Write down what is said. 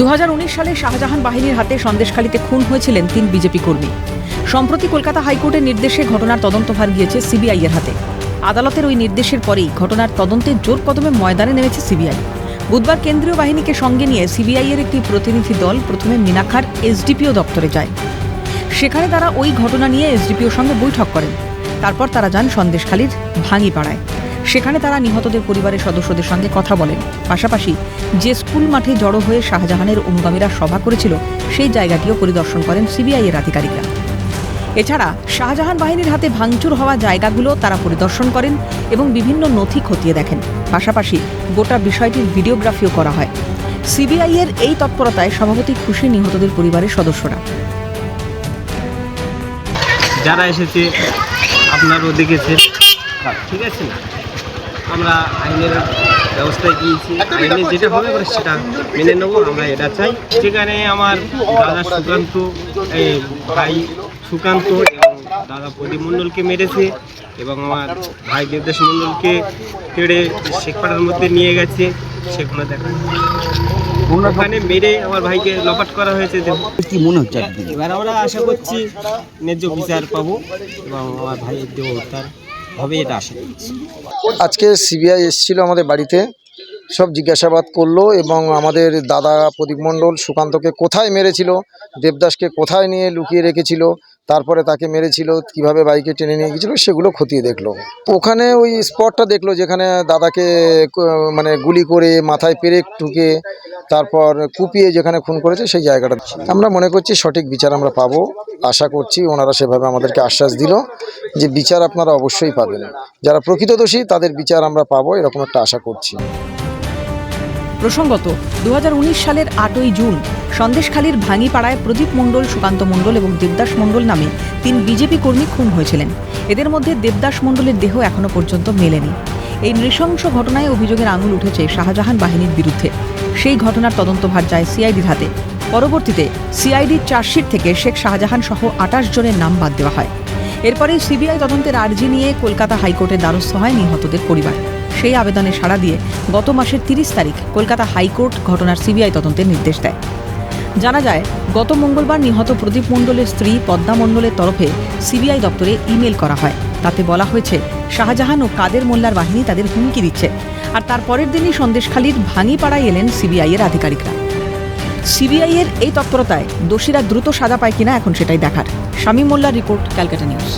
2019 সালে শাহজাহান বাহিনীর হাতে সন্দেশখালীতে খুন হয়েছিলেন 3 বিজেপি কর্মী। সম্প্রতি কলকাতা হাইকোর্টের নির্দেশে ঘটনার তদন্তভার গিয়েছে সিবিআই এর হাতে। আদালতের ওই নির্দেশের পরেই ঘটনার তদন্তে জোর কদমে ময়দানে নেমেছে সিবিআই। বুধবার কেন্দ্রীয় বাহিনীকে সঙ্গে নিয়ে সিবিআই এর একটি প্রতিনিধি দল প্রথমে মিনাখার এসডিপিও দপ্তরে যায়। সেখানে তারা ওই ঘটনা নিয়ে এসডিপিওর সঙ্গে বৈঠক করেন। তারপর তারা যান সন্দেশখালীর ভাঙিপাড়ায়। সেখানে তারা নিহতদের পরিবারের সদস্যদের সঙ্গে কথা বলেন। পাশাপাশি যে স্কুল মাঠে জড়ো হয়ে শাহজাহানের অনুগামীরা সভা করেছিল সেই জায়গাটিও পরিদর্শন করেন সিবিআই এর আধিকারিকরা। এছাড়া শাহজাহান বাহিনীর হাতে ভাঙচুর হওয়া জায়গাগুলো তারা পরিদর্শন করেন এবং বিভিন্ন নথি খতিয়ে দেখেন। পাশাপাশি গোটা বিষয়টির ভিডিওগ্রাফিও করা হয়। সিবিআই এর এই তৎপরতায় স্বভাবতই খুশি নিহতদের পরিবারের সদস্যরা। যারা এসেছে আপনারও দেখেছে, ঠিক আছে, আমরা আইনের ব্যবস্থায় গিয়েছি, আইনে যেটা হবে সেটা মেনে নেবো। আমরা এটা চাই। যেখানে আমার দাদা সুকান্ত, ভাই সুকান্ত এবং দাদা প্রদীপ মণ্ডলকে মেরেছে এবং আমার ভাই দেবদাস মণ্ডলকে কেড়ে শেখপাড়ার মধ্যে নিয়ে গেছে, সেগুলো দেখা ওখানে মেরে আমার ভাইকে লপাট করা হয়েছে। কি মনে হচ্ছে? এবার আমরা আশা করছি ন্যায্য বিচার পাবো এবং আমার ভাইয়ের দেহ উদ্ধার হবে, এটা আশা করছি। আজকে সিবিআই এসেছিল আমাদের বাড়িতে, সব জিজ্ঞাসাবাদ করলো এবং আমাদের দাদা প্রদীপ মণ্ডল সুকান্তকে কোথায় মেরেছিল, দেবদাসকে কোথায় নিয়ে লুকিয়ে রেখেছিল, তারপরে তাকে মেরেছিল, কিভাবে বাইকে টেনে নিয়ে গিয়েছিল, সেগুলো খতিয়ে দেখলো। ওখানে ওই স্পটটা দেখলো যেখানে দাদাকে মানে গুলি করে মাথায় পেরেক ঠুকে তারপর কুপিয়ে যেখানে খুন করেছে সেই জায়গাটা আমরা মনে করছি সঠিক বিচার আমরা পাবো। আশা করছি ওনারা সেভাবে আমাদেরকে আশ্বাস দিল যে বিচার আপনারা অবশ্যই পাবেন, যারা প্রকৃত দোষী তাদের বিচার আমরা পাবো, এরকম একটা আশা করছি। প্রসঙ্গত 2019 সালের 8ই জুন সন্দেশখালীর ভাঙিপাড়ায় প্রদীপ মণ্ডল, সুকান্ত মণ্ডল এবং দেবদাস মণ্ডল নামে 3 বিজেপি কর্মী খুন হয়েছিলেন। এদের মধ্যে দেবদাস মণ্ডলের দেহ এখনো পর্যন্ত মেলেনি। এই নৃশংস ঘটনায় অভিযোগের আঙুল উঠেছে শাহজাহান বাহিনীর বিরুদ্ধে। সেই ঘটনার তদন্তভার যায় সিআইডির হাতে। পরবর্তীতে সিআইডির চার্জশিট থেকে শেখ শাহজাহান সহ 28 জনের নাম বাদ দেওয়া হয়। এরপরেই সিবিআই তদন্তের আর্জি নিয়ে কলকাতা হাইকোর্টের দ্বারস্থ হয় নিহতদের পরিবার। সেই আবেদনে সাড়া দিয়ে গত মাসের 30 তারিখ কলকাতা হাইকোর্ট ঘটনার সিবিআই তদন্তের নির্দেশ দেয়। জানা যায়, গত মঙ্গলবার নিহত প্রদীপ মণ্ডলের স্ত্রী পদ্মা মণ্ডলের তরফে সিবিআই দপ্তরে ইমেল করা হয়। তাতে বলা হয়েছে শাহজাহান ও কাদের মোল্লার বাহিনী তাদের হুমকি দিচ্ছে। আর তার পরের দিনই সন্দেশখালীর ভাঙিপাড়ায় এলেন সিবিআই এর আধিকারিকরা। সিবিআই এর এই তৎপরতায় দোষীরা দ্রুত সাজা পায় কিনা এখন সেটাই দেখার। শামীম মোল্লার রিপোর্ট, ক্যালকাটা নিউজ।